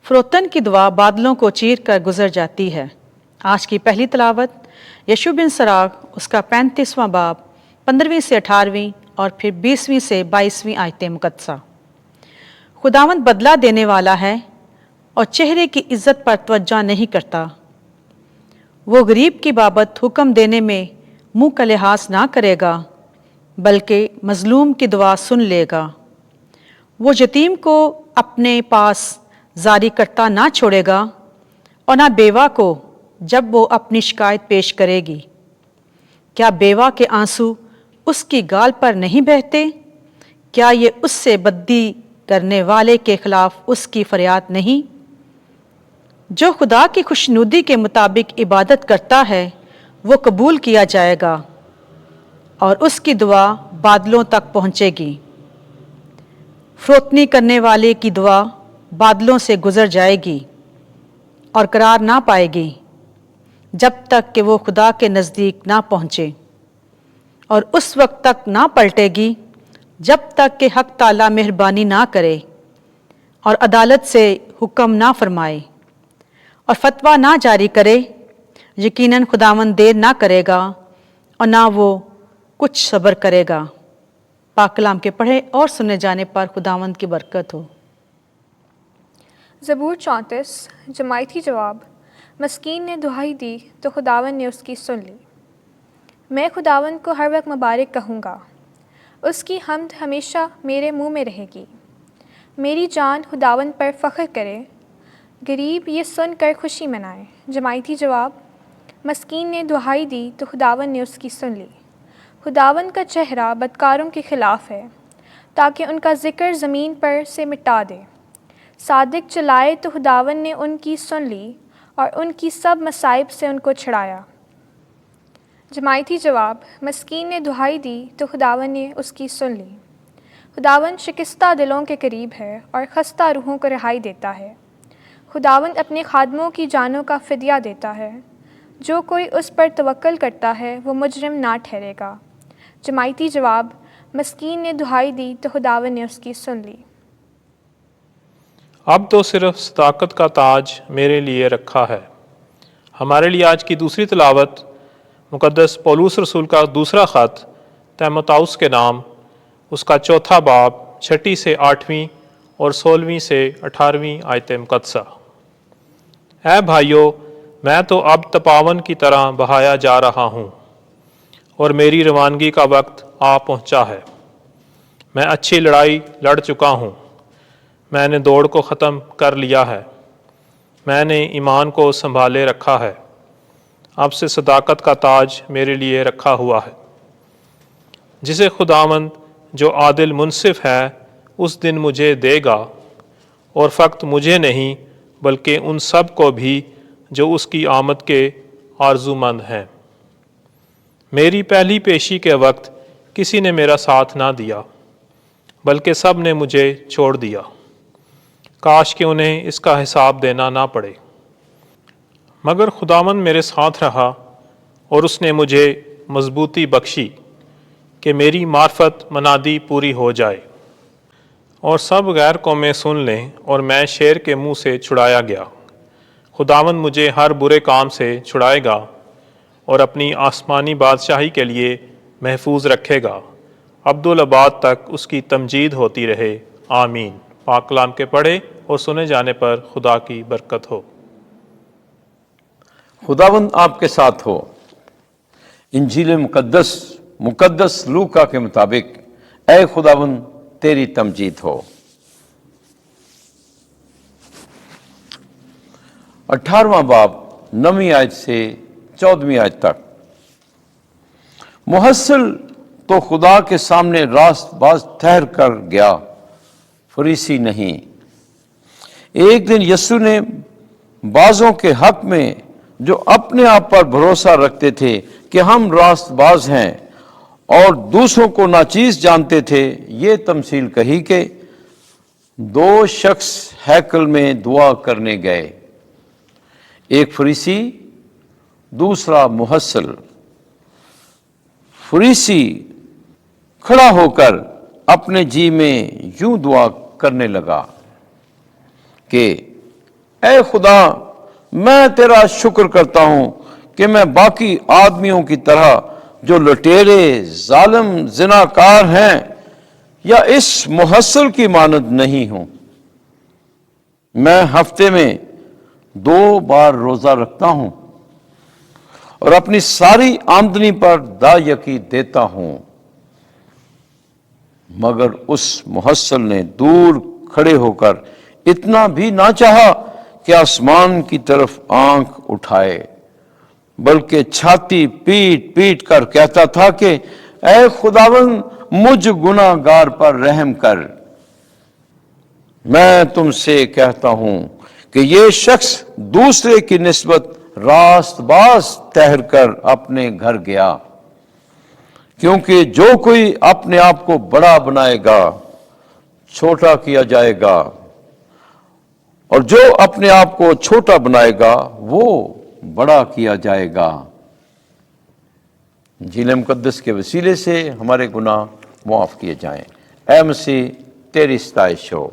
فروتن کی دعا بادلوں کو چیر کر گزر جاتی ہے۔ آج کی پہلی تلاوت یشوع بن سراغ اس کا 35واں باب 15ویں سے 18ویں اور پھر 20ویں سے 22ویں آیت مقدسہ۔ خداوند بدلہ دینے والا ہے اور چہرے کی عزت پر توجہ نہیں کرتا۔ وہ غریب کی بابت حکم دینے میں منہ کا لحاظ نہ کرے گا، بلکہ مظلوم کی دعا سن لے گا۔ وہ یتیم کو اپنے پاس زاری کرتا نہ چھوڑے گا اور نہ بیوہ کو جب وہ اپنی شکایت پیش کرے گی۔ کیا بیوہ کے آنسو اس کی گال پر نہیں بہتے؟ کیا یہ اس سے بدی کرنے والے کے خلاف اس کی فریاد نہیں؟ جو خدا کی خوشنودی کے مطابق عبادت کرتا ہے وہ قبول کیا جائے گا اور اس کی دعا بادلوں تک پہنچے گی۔ فروتنی کرنے والے کی دعا بادلوں سے گزر جائے گی اور قرار نہ پائے گی جب تک کہ وہ خدا کے نزدیک نہ پہنچے، اور اس وقت تک نہ پلٹے گی جب تک کہ حق تعالیٰ مہربانی نہ کرے اور عدالت سے حکم نہ فرمائے اور فتویٰ نہ جاری کرے۔ یقیناً خداوند دیر نہ کرے گا اور نہ وہ کچھ صبر کرے گا۔ پاک کلام کے پڑھے اور سنے جانے پر خداوند کی برکت ہو۔ زبور 34 جماعتی جواب۔ مسکین نے دہائی دی تو خداوند نے اس کی سن لی۔ میں خداوند کو ہر وقت مبارک کہوں گا، اس کی حمد ہمیشہ میرے منہ میں رہے گی۔ میری جان خداوند پر فخر کرے، غریب یہ سن کر خوشی منائے۔ جماعتی جواب۔ مسکین نے دہائی دی تو خداوند نے اس کی سن لی۔ خداوند کا چہرہ بدکاروں کے خلاف ہے تاکہ ان کا ذکر زمین پر سے مٹا دے۔ صادق چلائے تو خداوند نے ان کی سن لی اور ان کی سب مصائب سے ان کو چھڑایا۔ جماعتی جواب۔ مسکین نے دہائی دی تو خداوند نے اس کی سن لی۔ خداوند شکستہ دلوں کے قریب ہے اور خستہ روحوں کو رہائی دیتا ہے۔ خداوند اپنے خادموں کی جانوں کا فدیہ دیتا ہے۔ جو کوئی اس پر توکل کرتا ہے وہ مجرم نہ ٹھہرے گا۔ جماعتی جواب۔ مسکین نے دہائی دی تو خداوند نے اس کی سن لی۔ اب تو صرف صداقت کا تاج میرے لیے رکھا ہے۔ ہمارے لیے آج کی دوسری تلاوت مقدس پولوس رسول کا دوسرا خط تیموتھاؤس کے نام، اس کا 4 باب 6 سے 8ویں اور 16ویں سے 18ویں آیت مقدسہ۔ اے بھائیو، میں تو اب تپاون کی طرح بہایا جا رہا ہوں اور میری روانگی کا وقت آ پہنچا ہے۔ میں اچھی لڑائی لڑ چکا ہوں، میں نے دوڑ کو ختم کر لیا ہے، میں نے ایمان کو سنبھالے رکھا ہے۔ اب سے صداقت کا تاج میرے لیے رکھا ہوا ہے، جسے خداوند جو عادل منصف ہے اس دن مجھے دے گا، اور فقط مجھے نہیں بلکہ ان سب کو بھی جو اس کی آمد کے آرزو مند ہیں۔ میری پہلی پیشی کے وقت کسی نے میرا ساتھ نہ دیا، بلکہ سب نے مجھے چھوڑ دیا۔ کاش کہ انہیں اس کا حساب دینا نہ پڑے۔ مگر خداوند میرے ساتھ رہا اور اس نے مجھے مضبوطی بخشی کہ میری معرفت منادی پوری ہو جائے اور سب غیر قومیں سن لیں، اور میں شیر کے منہ سے چھڑایا گیا۔ خداوند مجھے ہر برے کام سے چھڑائے گا اور اپنی آسمانی بادشاہی کے لیے محفوظ رکھے گا۔ عبدالآباد تک اس کی تمجید ہوتی رہے، آمین۔ پاک کلام کے پڑھے اور سنے جانے پر خدا کی برکت ہو۔ خداوند آپ کے ساتھ ہو۔ انجیل مقدس لوکا کے مطابق اے خداوند تیری تمجید ہو۔ 18واں باب 9ویں آیت سے 14ویں آیت تک۔ محصل تو خدا کے سامنے راست باز ٹھہر کر گیا، فریسی نہیں۔ ایک دن یسوع نے بعضوں کے حق میں جو اپنے آپ پر بھروسہ رکھتے تھے کہ ہم راست باز ہیں اور دوسروں کو ناچیز جانتے تھے، یہ تمثیل کہی کہ 2 شخص ہیکل میں دعا کرنے گئے، ایک فریسی دوسرا محصل۔ فریسی کھڑا ہو کر اپنے جی میں یوں دعا کرنے لگا کہ اے خدا میں تیرا شکر کرتا ہوں کہ میں باقی آدمیوں کی طرح جو لٹیرے ظالم زناکار ہیں یا اس محصل کی مانند نہیں ہوں۔ میں ہفتے میں 2 بار روزہ رکھتا ہوں اور اپنی ساری آمدنی پر دایقی دیتا ہوں۔ مگر اس محصل نے دور کھڑے ہو کر اتنا بھی نہ چاہا کہ آسمان کی طرف آنکھ اٹھائے، بلکہ چھاتی پیٹ پیٹ کر کہتا تھا کہ اے خداوند مجھ گناہ گار پر رحم کر۔ میں تم سے کہتا ہوں کہ یہ شخص دوسرے کی نسبت راست باز ٹھہر کر اپنے گھر گیا، کیونکہ جو کوئی اپنے آپ کو بڑا بنائے گا چھوٹا کیا جائے گا، اور جو اپنے آپ کو چھوٹا بنائے گا وہ بڑا کیا جائے گا۔ انجیل مقدس کے وسیلے سے ہمارے گناہ معاف کیے جائیں۔ اے مسیح تیری ستائش ہو۔